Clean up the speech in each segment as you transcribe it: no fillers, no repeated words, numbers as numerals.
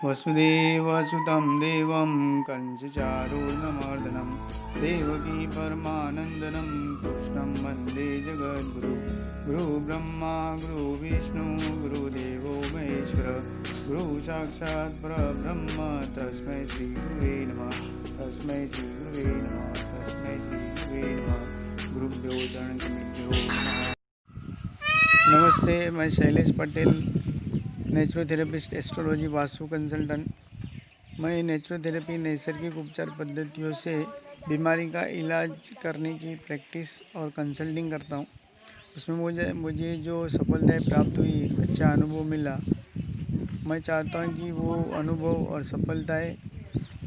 वसुदेवसुतं देवं कंसचारूर्णमर्दनं देवकी परमानन्दनं कृष्णं वन्दे जगद्गुरु गुरुब्रह्मा गुरुविष्णु गुरुदेवो महेश्वर गुरु साक्षात् परब्रह्म तस्मै श्रीगुरुवे नमः तस्मै श्रीगुरुवे नमः तस्मै श्रीगुरुवे नमः गुरुभ्यो शरणकमिभ्यो नमः। नमस्ते, मैं शैलेश पटेल, नेचुरोथेरेपिस्ट, एस्ट्रोलॉजी, वास्तु कंसल्टेंट। मैं नेचुरोथेरेपी नैसर्गिक उपचार पद्धतियों से बीमारी का इलाज करने की प्रैक्टिस और कंसल्टिंग करता हूँ। उसमें मुझे मुझे जो सफलताएं प्राप्त हुई, अच्छा अनुभव मिला, मैं चाहता हूँ कि वो अनुभव और सफलताएं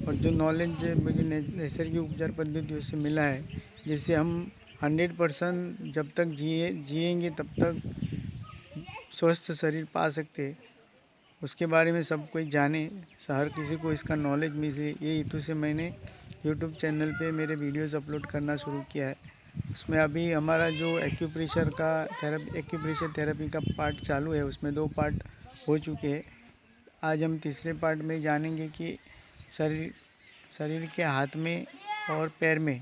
और जो नॉलेज मुझे नैसर्गिक उपचार पद्धतियों से मिला है, जिससे हम 100% जब तक जिएंगे तब तक स्वस्थ शरीर पा सकते हैं, उसके बारे में सब कोई जाने, हर किसी को इसका नॉलेज मिले, ये हेतु से मैंने यूट्यूब चैनल पे मेरे वीडियोस अपलोड करना शुरू किया है। उसमें अभी हमारा जो एक्यूप्रेशर थेरेपी का पार्ट चालू है, उसमें 2 पार्ट हो चुके हैं। आज हम तीसरे पार्ट में जानेंगे कि शरीर शरीर के हाथ में और पैर में,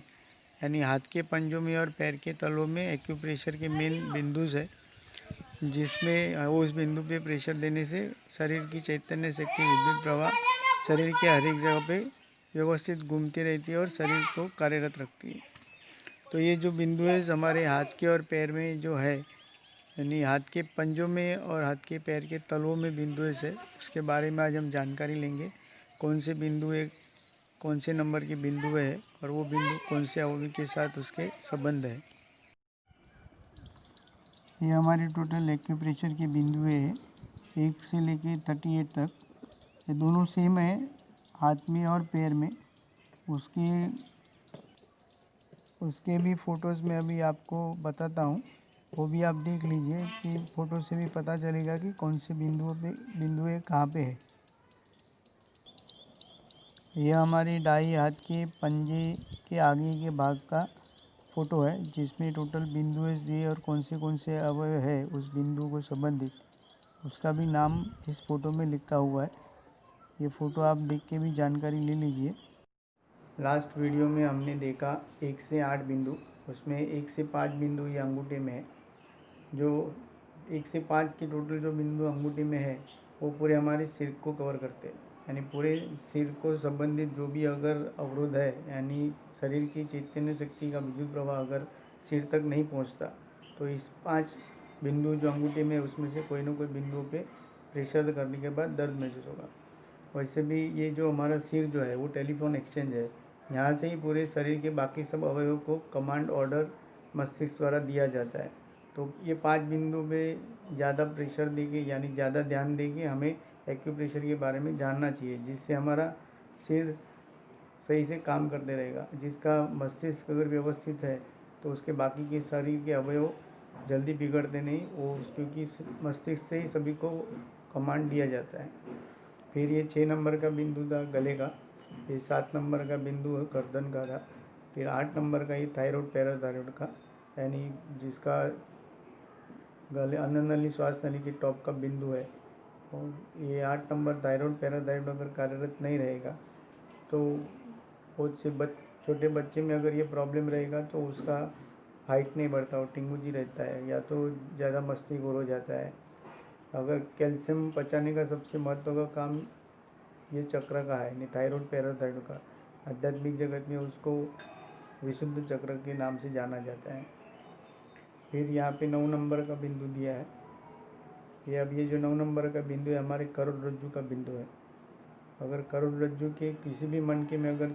यानी हाथ के पंजों में और पैर के तलों में एक्यूप्रेशर के मेन बिंदुज है, जिसमें उस बिंदु पे प्रेशर देने से शरीर की चैतन्य शक्ति, विद्युत प्रवाह शरीर के हर एक जगह पे व्यवस्थित घूमती रहती है और शरीर को कार्यरत रखती है। तो ये जो बिंदु है हमारे हाथ के और पैर में जो है, यानी हाथ के पंजों में और हाथ के पैर के तलों में बिंदु है, उसके बारे में आज हम जानकारी लेंगे। कौन से बिंदु है, कौन से नंबर के बिंदु है और वो बिंदु कौन से अवयव के साथ उसके संबंध है। ये हमारे टोटल एक्यूप्रेशर के बिंदु है, 1 से लेके 38 तक। ये दोनों सेम है हाथ में और पैर में। उसके उसके भी फ़ोटोज़ में अभी आपको बताता हूँ, वो भी आप देख लीजिए कि फ़ोटो से भी पता चलेगा कि कौन से बिंदु है, कहाँ पे है। यह हमारी दाई हाथ के पंजे के आगे के भाग का फ़ोटो है, जिसमें टोटल बिंदु दिए और कौन से अवयव है उस बिंदु को संबंधित, उसका भी नाम इस फ़ोटो में लिखा हुआ है। ये फ़ोटो आप देख के भी जानकारी ले लीजिए। लास्ट वीडियो में हमने देखा 1 से 8 बिंदु, उसमें 1 से 5 बिंदु ये अंगूठे में है। जो 1 से 5 के टोटल जो बिंदु अंगूठे में है, वो पूरे हमारे सिर को कवर करते हैं, यानी पूरे सिर को संबंधित जो भी अगर अवरोध है, यानी शरीर की चैतन्य शक्ति का विद्युत प्रवाह अगर सिर तक नहीं पहुंचता, तो इस 5 बिंदु जो अंगूठे में है उसमें से कोई ना कोई बिंदुओं पे प्रेशर करने के बाद दर्द महसूस होगा। वैसे भी ये जो हमारा सिर जो है वो टेलीफोन एक्सचेंज है, यहाँ से ही पूरे शरीर के बाकी सब अवयवों को कमांड ऑर्डर मस्तिष्क द्वारा दिया जाता है। तो ये 5 बिंदु पे ज़्यादा प्रेशर देके, यानी ज़्यादा ध्यान देके हमें एक्यूप्रेशर के बारे में जानना चाहिए, जिससे हमारा सिर सही से काम करते रहेगा। जिसका मस्तिष्क अगर व्यवस्थित है तो उसके बाकी के शरीर के अवयव जल्दी बिगड़ते नहीं, वो क्योंकि मस्तिष्क से ही सभी को कमांड दिया जाता है। फिर ये 6 नंबर का बिंदु था गले का, ये 7 नंबर का बिंदु गर्दन का था, फिर 8 नंबर का ये थायराइड पैराथायराइड का, यानी जिसका गले अन्ननली श्वास नली के टॉप का बिंदु है। और ये 8 नंबर थायराइड पैराथायराइड अगर कार्यरत नहीं रहेगा तो बहुत से छोटे बच्चे में अगर ये प्रॉब्लम रहेगा तो उसका हाइट नहीं बढ़ता, वो टिंगुजी रहता है, या तो ज़्यादा मस्ती हो जाता है। अगर कैल्शियम पचाने का सबसे महत्व का काम ये चक्र का है, थायराइड पैराथायराइड का। आध्यात्मिक जगत में उसको विशुद्ध चक्र के नाम से जाना जाता है। फिर यहाँ पे 9 नंबर का बिंदु दिया है। ये जो 9 नंबर का बिंदु है हमारे करोड़रज्जु का बिंदु है। अगर करोड़रज्जु के किसी भी मनके में अगर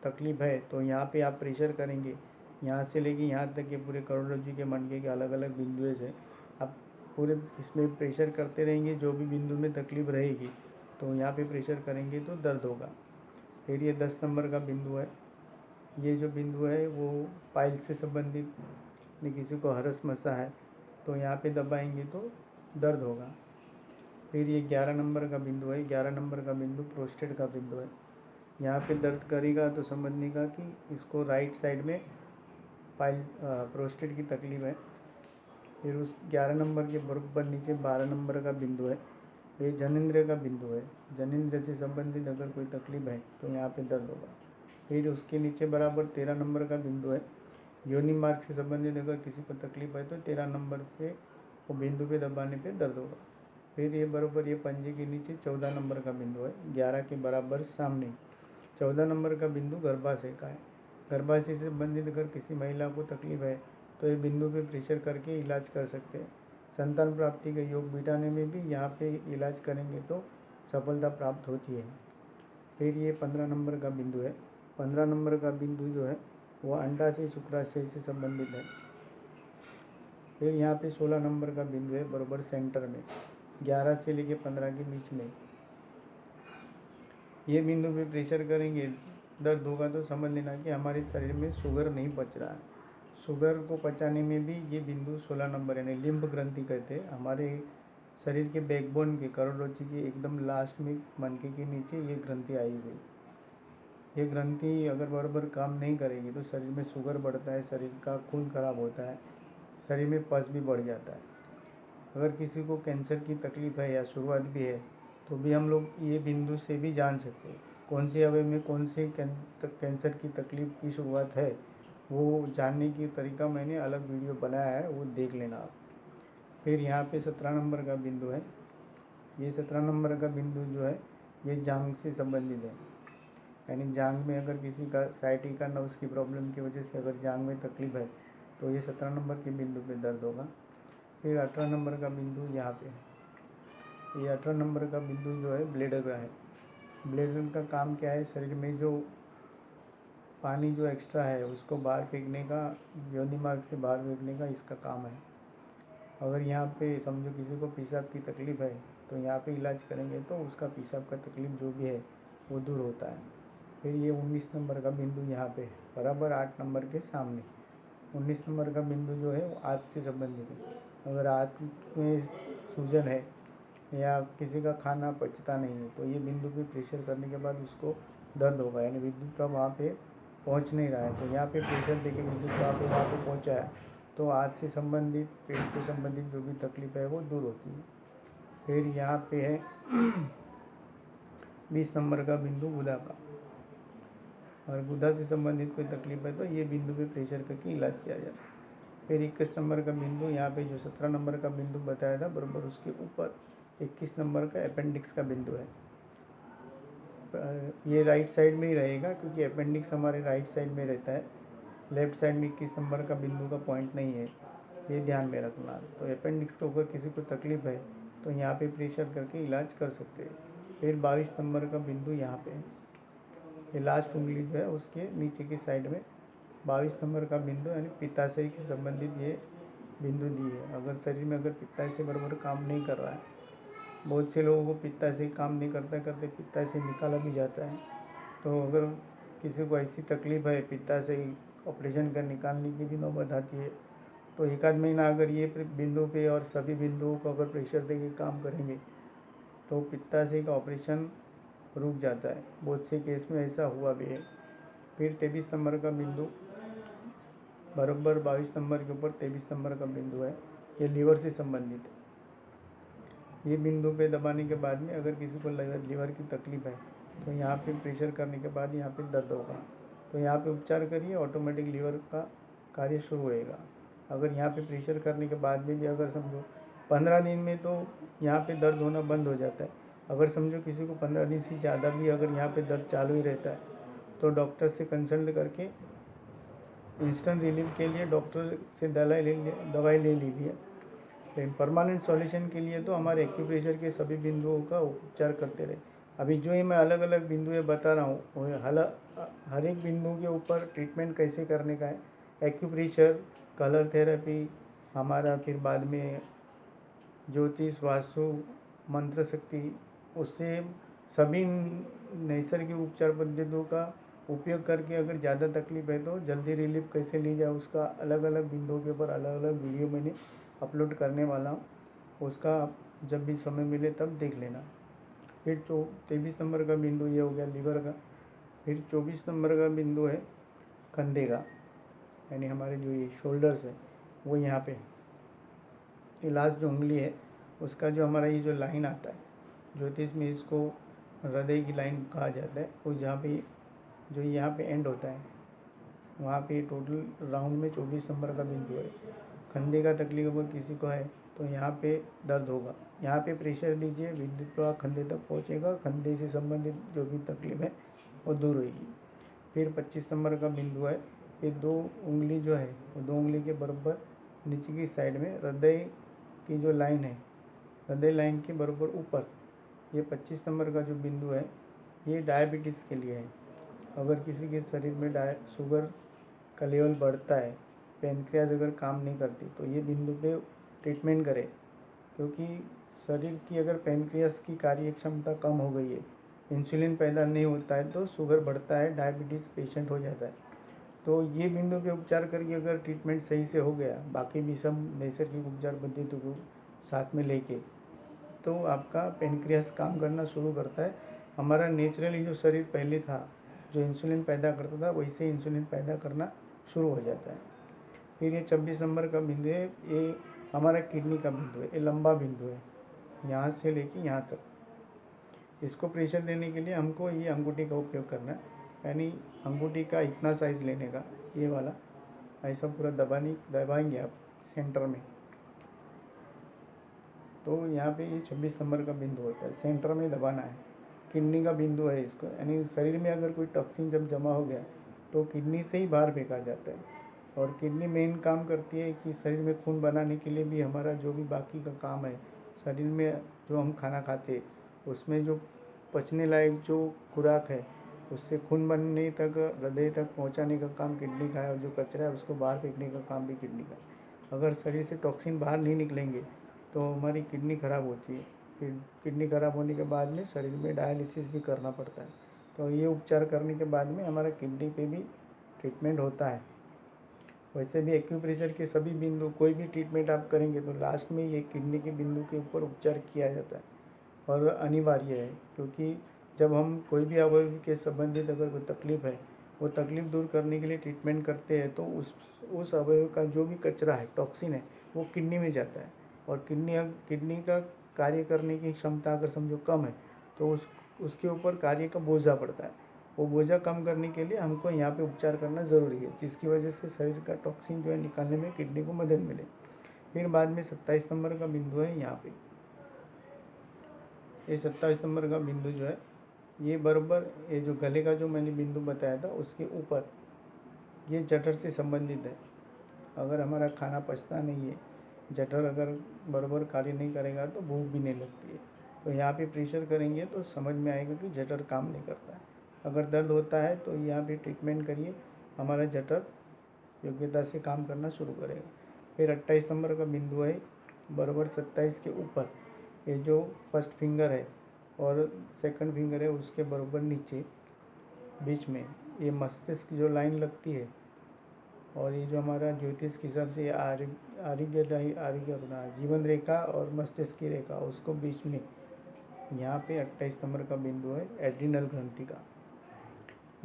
तकलीफ है तो यहाँ पे आप प्रेशर करेंगे, यहाँ से लेके यहाँ तक के पूरे करोड़रज्जु के मनके के अलग अलग बिंदु है, आप पूरे इसमें प्रेशर करते रहेंगे। जो भी बिंदु में तकलीफ रहेगी तो यहाँ पे प्रेशर करेंगे तो दर्द होगा। फिर ये 10 नंबर का बिंदु है। ये जो बिंदु है वो पाइल से संबंधित, किसी को हरस मसा है तो यहाँ पे दबाएंगे तो दर्द होगा। फिर ये 11 नंबर का बिंदु है। 11 नंबर का बिंदु प्रोस्टेट का बिंदु है। यहाँ पे दर्द करेगा तो समझने का कि इसको राइट साइड में प्रोस्टेट की तकलीफ है। फिर उस 11 नंबर के बराबर नीचे 12 नंबर का बिंदु है। ये जनेंद्र का बिंदु है। जनेंद्र से संबंधित अगर कोई तकलीफ है तो यहाँ पे दर्द होगा। फिर उसके नीचे बराबर 13 नंबर का बिंदु है। योनि मार्ग से संबंधित अगर किसी को तकलीफ है तो 13 नंबर पे वो बिंदु पे दबाने पे दर्द होगा। फिर ये बराबर ये पंजे के नीचे 14 नंबर का बिंदु है, 11 के बराबर सामने। 14 नंबर का बिंदु गर्भाशय का है। गर्भाशय से संबंधित अगर किसी महिला को तकलीफ है तो ये बिंदु पे प्रेशर करके इलाज कर सकते हैं। संतान प्राप्ति का योग बिठाने में भी यहाँ पे इलाज करेंगे तो सफलता प्राप्त होती है। फिर ये 15 नंबर का बिंदु है। 15 नंबर का बिंदु जो है वो अंडाशय शुक्राशय से संबंधित है। फिर यहाँ पे 16 नंबर का बिंदु है बराबर सेंटर में, 11 से लेके 15 के बीच में। ये बिंदु पे प्रेशर करेंगे, दर्द होगा तो समझ लेना कि हमारे शरीर में शुगर नहीं पच रहा है। शुगर को पचाने में भी ये बिंदु 16 नंबर यानी लिम्फ ग्रंथि कहते हैं। हमारे शरीर के बैकबोन के करोड़रज्जु के एकदम लास्ट में मनके के नीचे ये ग्रंथि आई हुई। ये ग्रंथि अगर बराबर काम नहीं करेगी तो शरीर में शुगर बढ़ता है, शरीर का खून खराब होता है, शरीर में पस भी बढ़ जाता है। अगर किसी को कैंसर की तकलीफ है या शुरुआत भी है तो भी हम लोग ये बिंदु से भी जान सकते हैं कौन से अवयव में कौन से कैंसर की तकलीफ की शुरुआत है। वो जानने की तरीका मैंने अलग वीडियो बनाया है, वो देख लेना आप। फिर यहाँ पे 17 नंबर का बिंदु है। ये 17 नंबर का बिंदु जो है ये जांघ से संबंधित है, यानी जांघ में अगर किसी का साइटिका नर्व्स की प्रॉब्लम की वजह से अगर जांघ में तकलीफ है तो ये 17 नंबर के बिंदु पे दर्द होगा। फिर 18 नंबर का बिंदु यहाँ पे है। ये 18 नंबर का बिंदु जो है ब्लेडर का है। ब्लेडर का काम क्या है, शरीर में जो पानी जो एक्स्ट्रा है उसको बाहर फेंकने का, योनि मार्ग से बाहर फेंकने का इसका काम है। अगर यहाँ पे समझो किसी को पेशाब की तकलीफ है तो यहाँ पे इलाज करेंगे तो उसका पेशाब का तकलीफ जो भी है वो दूर होता है। फिर ये 19 नंबर का बिंदु यहाँ पे है बराबर 8 नंबर के सामने। 19 नंबर का बिंदु जो है वो आँत से संबंधित है। अगर आँत में सूजन है या किसी का खाना पचता नहीं है तो ये बिंदु पे प्रेशर करने के बाद उसको दर्द होगा, यानी विद्युत का वहाँ पे पहुँच नहीं रहा है तो यहाँ पे प्रेशर देके विद्युत का वहाँ पे पहुँचा है तो आँत से संबंधित, पेट से संबंधित जो भी तकलीफ है वो दूर होती है। फिर यहाँ पे है 20 नंबर का बिंदु गुदा का, और गुदा से संबंधित कोई तकलीफ है तो ये बिंदु पे प्रेशर करके इलाज किया जाता है। फिर 21 नंबर का बिंदु यहाँ पे जो 17 नंबर का बिंदु बताया था बराबर उसके ऊपर 21 नंबर का अपेंडिक्स का बिंदु है। ये राइट साइड में ही रहेगा क्योंकि अपेंडिक्स हमारे राइट साइड में रहता है, लेफ्ट साइड में 21 नंबर का बिंदु का पॉइंट नहीं है, ये ध्यान में रखना। तो अपेंडिक्स को अगर किसी को तकलीफ है तो यहाँ पे प्रेशर करके इलाज कर सकते हैं। फिर 22 नंबर का बिंदु यहाँ पे है, ये लास्ट उंगली जो है उसके नीचे की साइड में 22 नंबर का बिंदु यानी पित्ताशय से संबंधित ये बिंदु दी है। अगर शरीर में अगर पित्ताशय बराबर काम नहीं कर रहा है, बहुत से लोगों को पित्ताशय काम नहीं करते करते पित्ताशय निकाला भी जाता है, तो अगर किसी को ऐसी तकलीफ है पित्ताशय ऑपरेशन कर निकालने की भी नौबत आती है तो एक आध महीना अगर ये बिंदु पे और सभी बिंदुओं को अगर प्रेशर देके काम करेंगे तो पित्ताशय का ऑपरेशन रुक जाता है। बहुत से केस में ऐसा हुआ भी है। फिर 23 नंबर का बिंदु बराबर 22 नंबर के ऊपर 23 नंबर का बिंदु है, ये लीवर से संबंधित है। ये बिंदु पे दबाने के बाद में अगर किसी को लीवर की तकलीफ है तो यहाँ पे प्रेशर करने के बाद यहाँ पे दर्द होगा, तो यहाँ पे उपचार करिए, ऑटोमेटिक लीवर का कार्य शुरू होएगा। अगर यहाँ पे प्रेशर करने के बाद में भी अगर समझो 15 दिन में तो यहाँ पे दर्द होना बंद हो जाता है। अगर समझो किसी को 15 दिन से ज़्यादा भी अगर यहाँ पे दर्द चालू ही रहता है तो डॉक्टर से कंसल्ट करके इंस्टेंट रिलीफ के लिए डॉक्टर से दवाई ले लीजिए। लेकिन परमानेंट सॉल्यूशन के लिए तो हमारे एक्यूप्रेशर के सभी बिंदुओं का उपचार करते रहे। अभी जो ही मैं अलग अलग बिंदुएं बता रहा हूँ हर एक बिंदु के ऊपर ट्रीटमेंट कैसे करने का है, एक्यूप्रेशर, कलर थेरेपी हमारा, फिर बाद में ज्योतिष, वास्तु, मंत्र शक्ति, उससे सभी नैसर्गिक उपचार पद्धतियों का उपयोग करके अगर ज़्यादा तकलीफ है तो जल्दी रिलीफ कैसे ली जाए उसका अलग अलग बिंदुओं के ऊपर अलग अलग वीडियो मैंने अपलोड करने वाला हूँ, उसका जब भी समय मिले तब देख लेना। फिर 23 नंबर का बिंदु ये हो गया लीवर का। फिर 24 नंबर का बिंदु है कंधे का, यानी हमारे जो ये शोल्डर्स है वो यहाँ पे ये लास्ट जो उंगली है उसका जो हमारा ये जो लाइन आता है ज्योतिष में इसको हृदय की लाइन कहा जाता है। और जहाँ पे जो यहाँ पे एंड होता है वहाँ पे टोटल राउंड में 24 नंबर का बिंदु है। कंधे का तकलीफ अगर किसी को है तो यहाँ पे दर्द होगा, यहाँ पे प्रेशर दीजिए, विद्युत प्रवाह कंधे तक पहुँचेगा, कंधे से संबंधित जो भी तकलीफ है वो दूर होगी। फिर 25 नंबर का बिंदु है, ये 2 उंगली जो है वो 2 उंगली के बराबर नीचे की साइड में हृदय की जो लाइन है, हृदय लाइन के बराबर ऊपर, ये 25 नंबर का जो बिंदु है ये डायबिटीज़ के लिए है। अगर किसी के शरीर में शुगर का लेवल बढ़ता है, पैनक्रियाज अगर काम नहीं करती, तो ये बिंदु पे ट्रीटमेंट करें। क्योंकि शरीर की अगर पैनक्रियाज की कार्य क्षमता कम हो गई है, इंसुलिन पैदा नहीं होता है, तो शुगर बढ़ता है, डायबिटीज़ पेशेंट हो जाता है। तो ये बिंदु पे उपचार करके अगर ट्रीटमेंट सही से हो गया, बाकी भी सब नैसर्गिक उपचार पद्धति को साथ में लेके, तो आपका पैनक्रियाज काम करना शुरू करता है। हमारा नेचुरली जो शरीर पहले था, जो इंसुलिन पैदा करता था, वैसे इंसुलिन पैदा करना शुरू हो जाता है। फिर ये 26 नंबर का बिंदु है, ये हमारा किडनी का बिंदु है, ये लंबा बिंदु है, यहाँ से लेके यहाँ तक। इसको प्रेशर देने के लिए हमको ये अंगूठी का उपयोग करना है, यानी अंगूठी का इतना साइज़ लेने का, ये वाला ऐसा पूरा दबाएंगे आप सेंटर में। तो यहाँ पे ये 26 नंबर का बिंदु होता है, सेंटर में दबाना है। किडनी का बिंदु है इसको, यानी शरीर में अगर कोई टॉक्सिन जब जमा हो गया तो किडनी से ही बाहर फेंका जाता है। और किडनी मेन काम करती है कि शरीर में खून बनाने के लिए भी हमारा जो भी बाकी का काम है, शरीर में जो हम खाना खाते उसमें जो पचने लायक जो खुराक है उससे खून बनने तक, हृदय तक पहुंचाने का काम किडनी का है, और जो कचरा है उसको बाहर फेंकने का काम भी किडनी का है। अगर शरीर से टॉक्सिन बाहर नहीं निकलेंगे तो हमारी किडनी ख़राब होती है। फिर किडनी ख़राब होने के बाद में शरीर में डायलिसिस भी करना पड़ता है। तो ये उपचार करने के बाद में हमारा किडनी पे भी ट्रीटमेंट होता है। वैसे भी एक्यूप्रेशर के सभी बिंदु, कोई भी ट्रीटमेंट आप करेंगे तो लास्ट में ये किडनी के बिंदु के ऊपर उपचार किया जाता है, और अनिवार्य है। क्योंकि जब हम कोई भी अवयव के संबंधित अगर कोई तकलीफ़ है, वो तकलीफ़ दूर करने के लिए ट्रीटमेंट करते हैं, तो उस अवयव का जो भी कचरा है, टॉक्सिन है, वो किडनी में जाता है। और किडनी का कार्य करने की क्षमता अगर समझो कम है, तो उसके ऊपर कार्य का बोझा पड़ता है। वो बोझा कम करने के लिए हमको यहाँ पे उपचार करना ज़रूरी है, जिसकी वजह से शरीर का टॉक्सिन जो है निकालने में किडनी को मदद मिले। फिर बाद में 27 नंबर का बिंदु है यहाँ पे, ये 27 नंबर का बिंदु जो है ये बराबर, ये जो गले का जो मैंने बिंदु बताया था उसके ऊपर, ये जठर से संबंधित है। अगर हमारा खाना पचता नहीं है, जठर अगर बराबर कार्य नहीं करेगा तो भूख भी नहीं लगती है। तो यहाँ पे प्रेशर करेंगे तो समझ में आएगा कि जठर काम नहीं करता है। अगर दर्द होता है तो यहाँ पे ट्रीटमेंट करिए, हमारा जठर योग्यता से काम करना शुरू करेगा। फिर 28 नंबर का बिंदु है, बराबर 27 के ऊपर, ये जो फर्स्ट फिंगर है और सेकंड फिंगर है उसके बराबर नीचे बीच में ये मस्तिष्क की जो लाइन लगती है, और ये जो हमारा ज्योतिष के हिसाब से आरोग्य अपना जीवन रेखा और मस्तिष्क की रेखा, उसको बीच में यहाँ पे 28 नंबर का बिंदु है, एड्रिनल ग्रंथि का।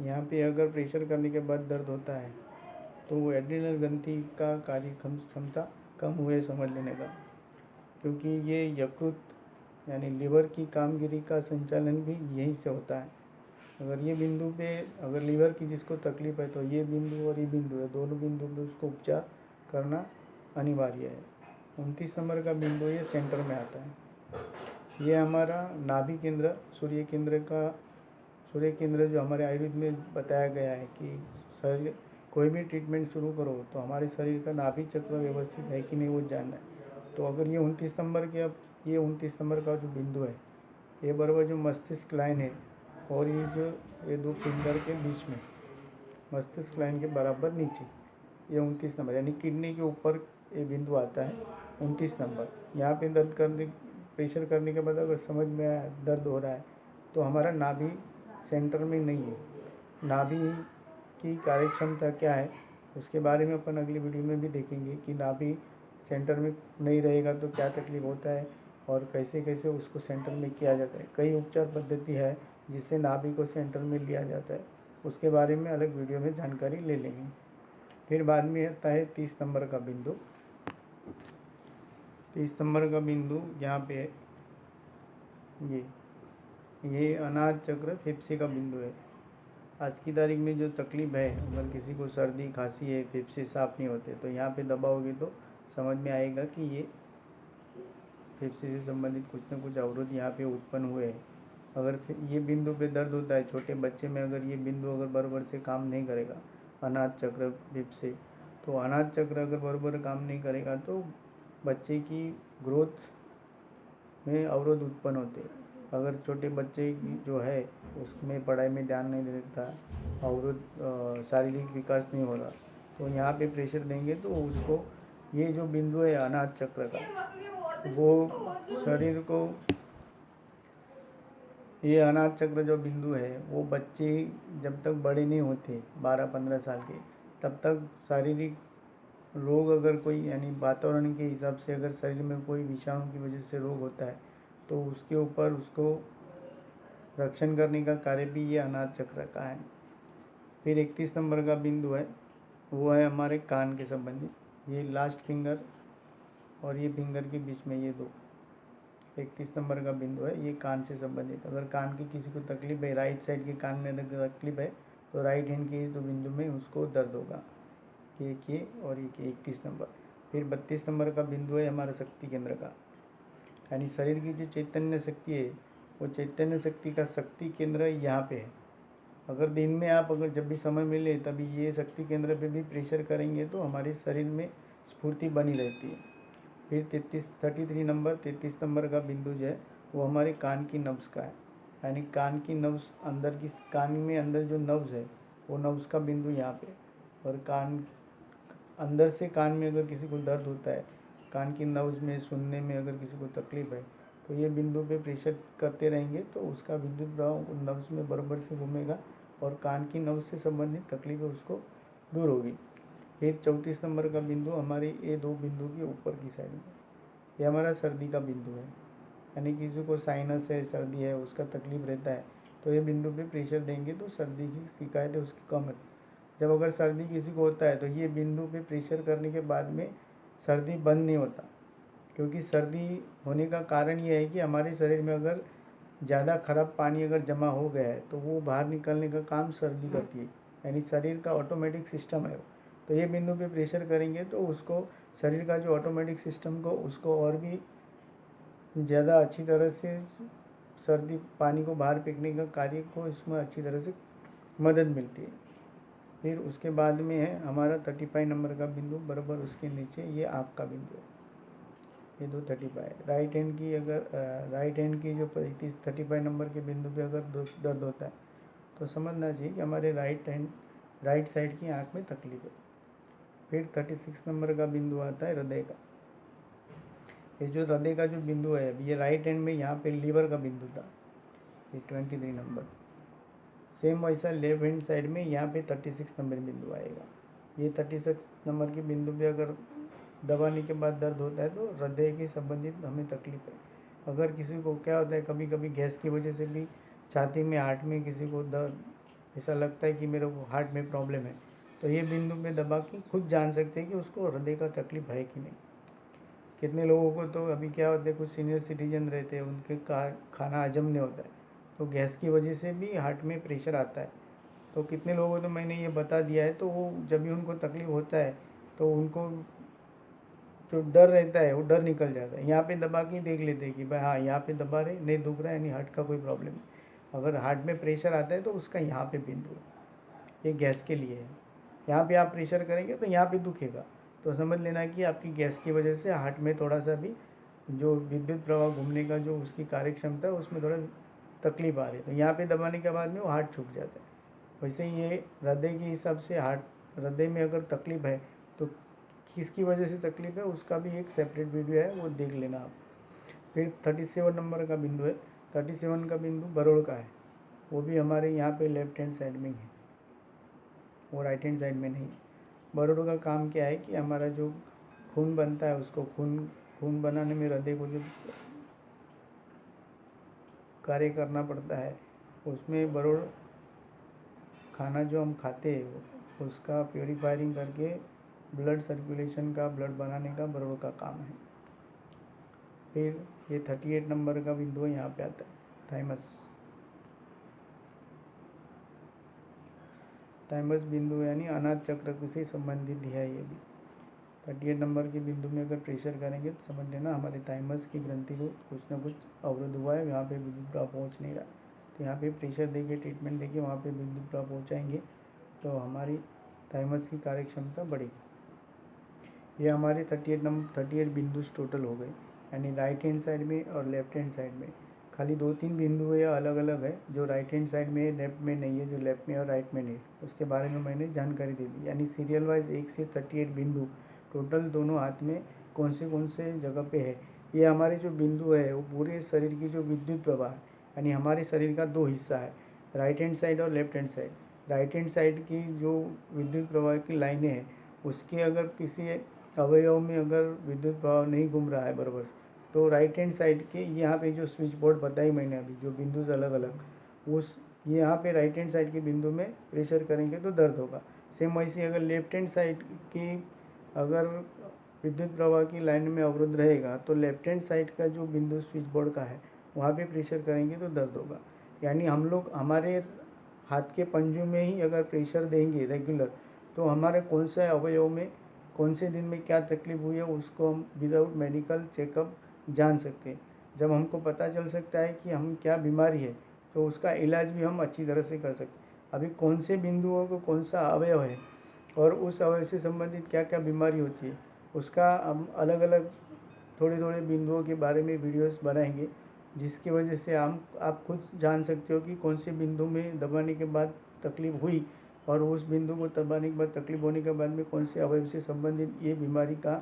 यहाँ पे अगर प्रेशर करने के बाद दर्द होता है तो वो एड्रिनल ग्रंथि का कार्य क्षमता कम हुए समझ लेने का, क्योंकि ये यकृत यानी लिवर की कामगिरी का संचालन भी यहीं से होता है। अगर ये बिंदु पे, अगर लीवर की जिसको तकलीफ़ है, तो ये बिंदु और ये बिंदु है, दोनों बिंदु पे उसको उपचार करना अनिवार्य है। 29 नंबर का बिंदु ये सेंटर में आता है, ये हमारा नाभि केंद्र, सूर्य केंद्र जो हमारे आयुर्वेद में बताया गया है कि शरीर कोई भी ट्रीटमेंट शुरू करो तो हमारे शरीर का नाभि चक्र व्यवस्थित है कि नहीं वो जानना है। तो अगर ये 29 नंबर के, अब ये 29 नंबर का जो बिंदु है, ये बराबर जो मस्तिष्क लाइन है और ये 2 फिंगर के बीच में मस्तिष्क लाइन के बराबर नीचे, ये 29 नंबर, यानी किडनी के ऊपर ये बिंदु आता है 29 नंबर। यहाँ पे प्रेशर करने के बाद अगर समझ में आया दर्द हो रहा है तो हमारा नाभि सेंटर में नहीं है। नाभि की कार्यक्षमता क्या है उसके बारे में अपन अगली वीडियो में भी देखेंगे कि नाभि सेंटर में नहीं रहेगा तो क्या तकलीफ होता है और कैसे कैसे उसको सेंटर में किया जाता है। कई उपचार पद्धति है जिससे नाभि को सेंटर में लिया जाता है, उसके बारे में अलग वीडियो में जानकारी ले लेंगे। फिर बाद में आता है 30 नंबर का बिंदु। 30 नंबर का बिंदु यहाँ पे है, ये अनाहत चक्र फेफड़े का बिंदु है। आज की तारीख में जो तकलीफ है, अगर किसी को सर्दी खांसी है, फेफड़े साफ नहीं होते, तो यहाँ पे दबाओगे तो समझ में आएगा कि ये फेफड़े से संबंधित कुछ न कुछ अवरोध यहाँ पे उत्पन्न हुए हैं। अगर ये बिंदु पे दर्द होता है छोटे बच्चे में, अगर ये बिंदु अगर बराबर से काम नहीं करेगा, अनाहत चक्र फेफड़े, तो अनाहत चक्र अगर बराबर काम नहीं करेगा तो बच्चे की ग्रोथ में अवरोध उत्पन्न होते हैं। अगर छोटे बच्चे की जो है उसमें पढ़ाई में ध्यान नहीं देता, अवरोध शारीरिक विकास नहीं हो रहा, तो यहाँ पे प्रेशर देंगे तो उसको ये जो बिंदु है अनाहत चक्र का, वो शरीर को, ये अनाहत चक्र जो बिंदु है वो बच्चे जब तक बड़े नहीं होते 12-15 साल के, तब तक शारीरिक रोग अगर कोई, यानी वातावरण के हिसाब से अगर शरीर में कोई विषाणु की वजह से रोग होता है तो उसके ऊपर उसको रक्षण करने का कार्य भी ये अनाहत चक्र का है। फिर 31 नंबर का बिंदु है, वो है हमारे कान के संबंधित। ये लास्ट फिंगर और ये फिंगर के बीच में ये दो 31 नंबर का बिंदु है, ये कान से संबंधित। अगर कान की किसी को तकलीफ है, राइट साइड के कान में अगर तकलीफ है, तो राइट हैंड के इस दो बिंदु में उसको दर्द होगा, एक ये और एक 31 नंबर। फिर 32 नंबर का बिंदु है हमारा शक्ति केंद्र का, यानी शरीर की जो चैतन्य शक्ति है, वो चैतन्य शक्ति का शक्ति केंद्र यहाँ पे है। अगर दिन में आप अगर जब भी समय मिले तभी ये शक्ति केंद्र पे भी प्रेशर करेंगे तो हमारे शरीर में स्फूर्ति बनी रहती है। फिर 33 नंबर का बिंदु जो है वो हमारे कान की नब्ज़ का है, यानी कान की नब्ज़ अंदर की, कान में अंदर जो नब्ज़ है वो नब्ज़ का बिंदु यहाँ पे। और कान अंदर से, कान में अगर किसी को दर्द होता है, कान की नब्ज़ में सुनने में अगर किसी को तकलीफ है, तो ये बिंदु पे प्रेशर करते रहेंगे तो उसका विद्युत प्रवाह नब्ज़ में बराबर से घूमेगा और कान की नब्ज़ से संबंधित तकलीफ है उसको दूर होगी। फिर 34 नंबर का बिंदु हमारे ये दो बिंदु के ऊपर की साइड में, ये हमारा सर्दी का बिंदु है, यानी किसी को साइनस है, सर्दी है, उसका तकलीफ रहता है, तो ये बिंदु पे प्रेशर देंगे तो सर्दी की शिकायत है उसकी कम है। जब अगर सर्दी किसी को होता है तो ये बिंदु पे प्रेशर करने के बाद में सर्दी बंद नहीं होता, क्योंकि सर्दी होने का कारण ये है कि हमारे शरीर में अगर ज़्यादा खराब पानी अगर जमा हो गया है तो वो बाहर निकलने का काम सर्दी करती है, यानी शरीर का ऑटोमेटिक सिस्टम है। तो ये बिंदु पे प्रेशर करेंगे तो उसको, शरीर का जो ऑटोमेटिक सिस्टम को, उसको और भी ज़्यादा अच्छी तरह से सर्दी पानी को बाहर फेंकने का कार्य को इसमें अच्छी तरह से मदद मिलती है। फिर उसके बाद में है हमारा 35 नंबर का बिंदु, बराबर उसके नीचे ये आँख का बिंदु है, ये दो 35। राइट हैंड की अगर राइट हैंड की जो 35 नंबर के बिंदु पे अगर दर्द होता है तो समझना चाहिए कि हमारे राइट साइड की आँख में तकलीफ है। फिर 36 नंबर का बिंदु आता है हृदय का। ये जो हृदय का जो बिंदु है, अभी ये राइट हैंड में यहाँ पे लीवर का बिंदु था, ये 23 नंबर। सेम वैसा लेफ्ट हैंड साइड में यहाँ पे 36 नंबर बिंदु आएगा। ये 36 नंबर के बिंदु पे अगर दबाने के बाद दर्द होता है तो हृदय के संबंधित हमें तकलीफ है। अगर किसी को क्या होता है, कभी कभी गैस की वजह से भी छाती में, हार्ट में किसी को दर्द, ऐसा लगता है कि मेरे को हार्ट में प्रॉब्लम है, तो ये बिंदु पे दबा के खुद जान सकते हैं कि उसको हृदय का तकलीफ है कि नहीं। कितने लोगों को तो अभी क्या होता है, कुछ सीनियर सिटीजन रहते हैं, उनके खाना हजम नहीं होता है, तो गैस की वजह से भी हार्ट में प्रेशर आता है। तो कितने लोगों को तो मैंने ये बता दिया है, तो वो जब भी उनको तकलीफ होता है तो उनको जो डर रहता है वो डर निकल जाता है। यहाँ पे दबा के देख लेते हैं कि भाई हाँ, यहाँ पे दबा रहे, नहीं दुख रहा है, यानी हार्ट का कोई प्रॉब्लम है। अगर हार्ट में प्रेशर आता है तो उसका यहाँ पे बिंदु है, ये गैस के लिए है। यहाँ पे आप प्रेशर करेंगे तो यहाँ पे दुखेगा, तो समझ लेना कि आपकी गैस की वजह से हार्ट में थोड़ा सा भी जो विद्युत प्रवाह घूमने का जो उसकी कार्य क्षमता है उसमें थोड़ा तकलीफ आ रही है, तो यहाँ पे दबाने के बाद में वो हार्ट छूट जाता है। वैसे ही ये हृदय के हिसाब से, हार्ट, हृदय में अगर तकलीफ है तो किसकी वजह से तकलीफ है उसका भी एक सेपरेट वीडियो है, वो देख लेना आप। फिर 37 नंबर का बिंदु है, 37 का बिंदु बरोड़ का है, वो भी हमारे यहाँ पे लेफ्ट हैंड साइड में ही है, वो राइट हैंड साइड में नहीं। बरोड़ का काम क्या है कि हमारा जो खून बनता है उसको, खून बनाने में हृदय को जो कार्य करना पड़ता है उसमें बरोड़, खाना जो हम खाते हैं उसका प्योरीफायरिंग करके ब्लड सर्कुलेशन का, ब्लड बनाने का बरोड़ का काम है। फिर ये 38 नंबर का बिंदु है, यहाँ पे आता है थाइमस बिंदु, यानी अनाथ चक्र से संबंधित है। ये भी 38 नंबर के बिंदु में अगर प्रेशर करेंगे तो समझ लेना हमारे थाइमस की ग्रंथि को कुछ ना कुछ अवरुद्ध हुआ है, यहाँ पे विद्युत प्रवाह पहुँच नहीं रहा। तो यहाँ पे प्रेशर देके ट्रीटमेंट देके वहाँ पे विद्युत प्रवाह पहुँचाएंगे तो हमारी थाइमस की कार्य क्षमता बढ़ेगी। ये हमारे 38 बिंदु टोटल हो गए, यानी राइट हैंड साइड में और लेफ्ट हैंड साइड में खाली 2-3 बिंदु है अलग अलग है, जो राइट हैंड साइड में है, लेफ्ट में नहीं है, जो लेफ्ट में और राइट में नहीं है, उसके बारे में मैंने जानकारी दे दी। यानी सीरियल वाइज 1 से 38 बिंदु टोटल दोनों हाथ में कौन से जगह पे है। ये हमारे जो बिंदु है वो पूरे शरीर की जो विद्युत प्रवाह है, यानी हमारे शरीर का 2 हिस्सा है, राइट हैंड साइड और left hand side. Right hand side की जो विद्युत प्रवाह की लाइनें हैं उसके अगर किसी अवयव में अगर विद्युत प्रवाह नहीं घूम रहा है बराबर, तो राइट हैंड साइड के यहाँ पे जो स्विच बोर्ड बताई मैंने अभी, जो बिंदु अलग अलग, उस यहाँ पे राइट हैंड साइड के बिंदु में प्रेशर करेंगे तो दर्द होगा। सेम वैसे अगर लेफ्ट हैंड साइड की अगर विद्युत प्रवाह की लाइन में अवरुद्ध रहेगा तो लेफ्ट हैंड साइड का जो बिंदु स्विच बोर्ड का है वहाँ पे प्रेशर करेंगे तो दर्द होगा। यानी हम लोग हमारे हाथ के पंजों में ही अगर प्रेशर देंगे रेगुलर तो हमारे कौन सा अवयव में कौन से दिन में क्या तकलीफ हुई है उसको हम विदाउट मेडिकल चेकअप जान सकते हैं। जब हमको पता चल सकता है कि हम क्या बीमारी है तो उसका इलाज भी हम अच्छी तरह से कर सकते हैं। अभी कौन से बिंदुओं को कौन सा अवयव है और उस अवयव से संबंधित क्या क्या बीमारी होती है उसका हम अलग अलग थोड़े थोड़े बिंदुओं के बारे में वीडियोस बनाएंगे, जिसकी वजह से आप खुद जान सकते हो कि कौन से बिंदु में दबाने के बाद तकलीफ हुई और उस बिंदु को दबाने के बाद तकलीफ होने के बाद में कौन से अवयव से संबंधित ये बीमारी का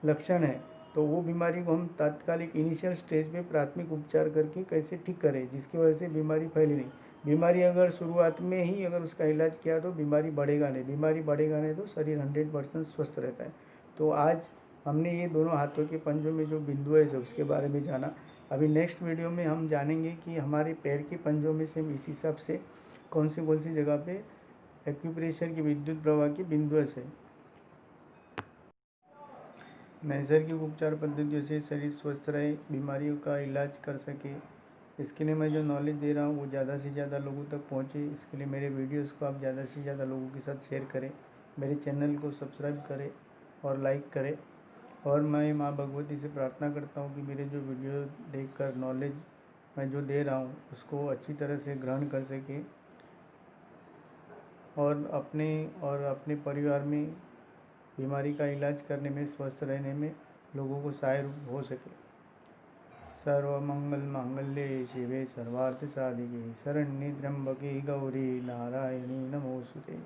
लक्षण है। तो वो बीमारी को हम तात्कालिक इनिशियल स्टेज पे प्राथमिक उपचार करके कैसे ठीक करें जिसकी वजह से बीमारी फैली नहीं। बीमारी अगर शुरुआत में ही अगर उसका इलाज किया तो बीमारी बढ़ेगा नहीं तो शरीर 100% स्वस्थ रहता है। तो आज हमने ये दोनों हाथों के पंजों में जो बिंदु है उसके बारे में जाना। अभी नेक्स्ट वीडियो में हम जानेंगे कि हमारे पैर के पंजों में से इस हिसाब से कौन सी जगह पे एक्यूप्रेशर की विद्युत प्रवाह की बिंदु है। नैसर्गिक उपचार पद्धतियों से शरीर स्वस्थ रहे, बीमारियों का इलाज कर सके, इसके लिए मैं जो नॉलेज दे रहा हूँ वो ज़्यादा से ज़्यादा लोगों तक पहुँचे। इसके लिए मेरे वीडियोस को आप ज़्यादा से ज़्यादा लोगों के साथ शेयर करें, मेरे चैनल को सब्सक्राइब करें और लाइक करें। और मैं माँ भगवती से प्रार्थना करता हूँ कि मेरे जो वीडियो देखकर नॉलेज मैं जो दे रहा हूँ उसको अच्छी तरह से ग्रहण कर सके और अपने परिवार में बीमारी का इलाज करने में, स्वस्थ रहने में लोगों को सहायक हो सके। सर्वमंगल मांगल्ये शिवे सर्वार्थ साधिके शरण्ये त्र्यंबके गौरी नारायणी नमोस्तुते।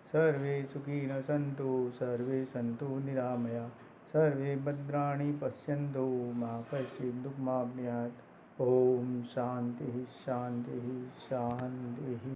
सर्वे सुखिनः सन्तु सर्वे सन्तु निरामया सर्वे भद्राणि पश्यन्तु मा कश्चित् दुःखमाप्नुयात्। ओम शांति शांति शांति।